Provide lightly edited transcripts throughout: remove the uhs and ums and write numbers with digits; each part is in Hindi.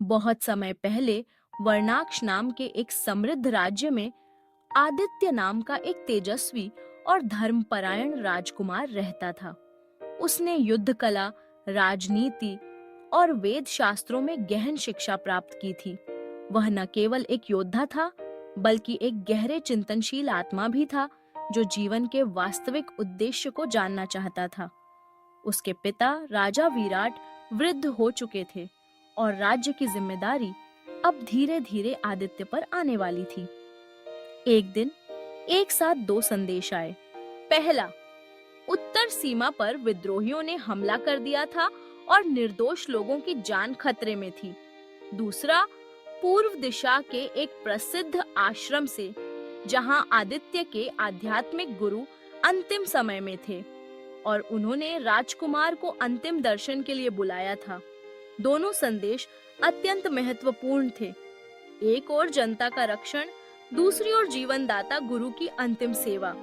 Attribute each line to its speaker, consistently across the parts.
Speaker 1: बहुत समय पहले वर्णाक्ष नाम के एक समृद्ध राज्य में आदित्य नाम का एक तेजस्वी और धर्मपरायण राजकुमार रहता था। उसने युद्ध कला, राजनीति और वेद शास्त्रों में गहन शिक्षा प्राप्त की थी। वह न केवल एक योद्धा था, बल्कि एक गहरे चिंतनशील आत्मा भी था, जो जीवन के वास्तविक उद्देश्य को जानना चाहता था। उसके पिता राजा विराट वृद्ध हो चुके थे और राज्य की जिम्मेदारी अब धीरे-धीरे आदित्य पर आने वाली थी। एक दिन एक साथ दो संदेश आए। पहला, उत्तर सीमा पर विद्रोहियों ने हमला कर दिया था और निर्दोष लोगों की जान खतरे में थी। दूसरा, पूर्व दिशा के एक प्रसिद्ध आश्रम से, जहां आदित्य के आध्यात्मिक गुरु अंतिम समय में थे और उन्होंने राजकुमार को अंतिम दर्शन के लिए बुलाया था। दोनों संदेश अत्यंत महत्वपूर्ण थे। एक ओर जनता का रक्षण, दूसरी ओर जीवनदाता गुरु की अंतिम सेवा।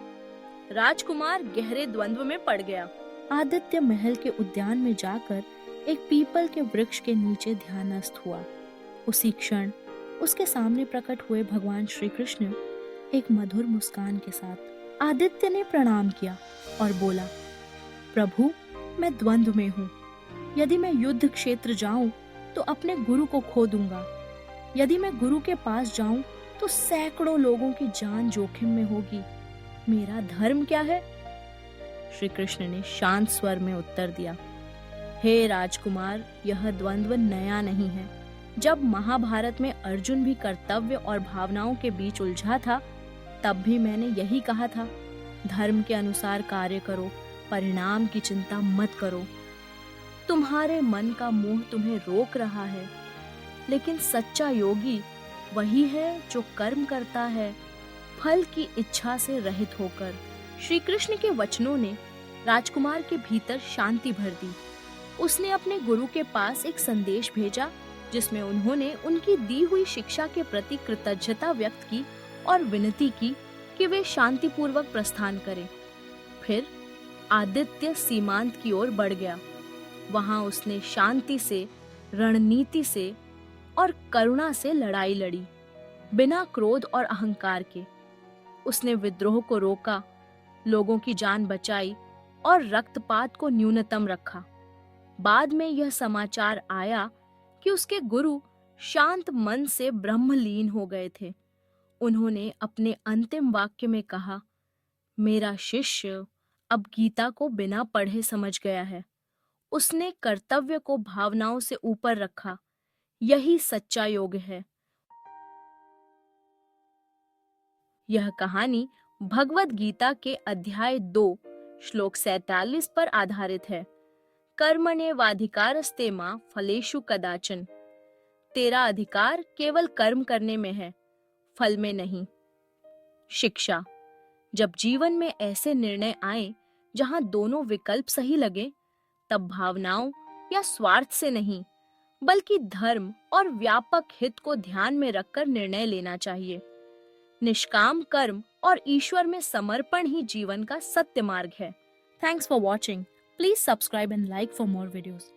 Speaker 1: राजकुमार गहरे द्वंद्व में पड़ गया। आदित्य महल के उद्यान में जाकर एक पीपल के वृक्ष के नीचे ध्यानस्थ हुआ। उसी क्षण उसके सामने प्रकट हुए भगवान श्री कृष्ण एक मधुर मुस्कान के साथ। आदित्य ने प्रणाम किया और बोला, प्रभु, मैं द्वंद्व में हूँ। यदि मैं युद्ध क्षेत्र जाऊं तो अपने गुरु को खो दूंगा। यदि मैं गुरु के पास जाऊं तो सैकड़ों लोगों की जान जोखिम में होगी। मेरा धर्म क्या है? श्री कृष्ण ने शांत स्वर में उत्तर दिया, हे राजकुमार, यह द्वंद्व नया नहीं है। जब महाभारत में अर्जुन भी कर्तव्य और भावनाओं के बीच उलझा था, तब भी मैंने यही कहा था, धर्म के अनुसार कार्य करो, परिणाम की चिंता मत करो। तुम्हारे मन का मोह तुम्हें रोक रहा है, लेकिन सच्चा योगी वही है जो कर्म करता है, फल की इच्छा से रहित होकर। श्री कृष्ण के वचनों ने राजकुमार के भीतर शांति भर दी। उसने अपने गुरु के पास एक संदेश भेजा, जिसमें उन्होंने उनकी दी हुई शिक्षा के प्रति कृतज्ञता व्यक्त की और विनती की कि वे शांतिपूर्वक प्रस्थान करें। फिर आदित्य सीमांत की ओर बढ़ गया। वहां उसने शांति से, रणनीति से और करुणा से लड़ाई लड़ी, बिना क्रोध और अहंकार के। उसने विद्रोह को रोका, लोगों की जान बचाई और रक्तपात को न्यूनतम रखा। बाद में यह समाचार आया कि उसके गुरु शांत मन से ब्रह्मलीन हो गए थे। उन्होंने अपने अंतिम वाक्य में कहा, मेरा शिष्य अब गीता को बिना पढ़े समझ गया है। उसने कर्तव्य को भावनाओं से ऊपर रखा। यही सच्चा योग है। यह कहानी भगवद गीता के अध्याय 2 श्लोक 47 पर आधारित है। कर्मण्येवाधिकारस्ते मा फलेषु कदाचन। तेरा अधिकार केवल कर्म करने में है, फल में नहीं। शिक्षा, जब जीवन में ऐसे निर्णय आए जहां दोनों विकल्प सही लगे, तब भावनाओं या स्वार्थ से नहीं, बल्कि धर्म और व्यापक हित को ध्यान में रखकर निर्णय लेना चाहिए। निष्काम कर्म और ईश्वर में समर्पण ही जीवन का सत्य मार्ग है। Thanks for watching. Please subscribe and like for more videos.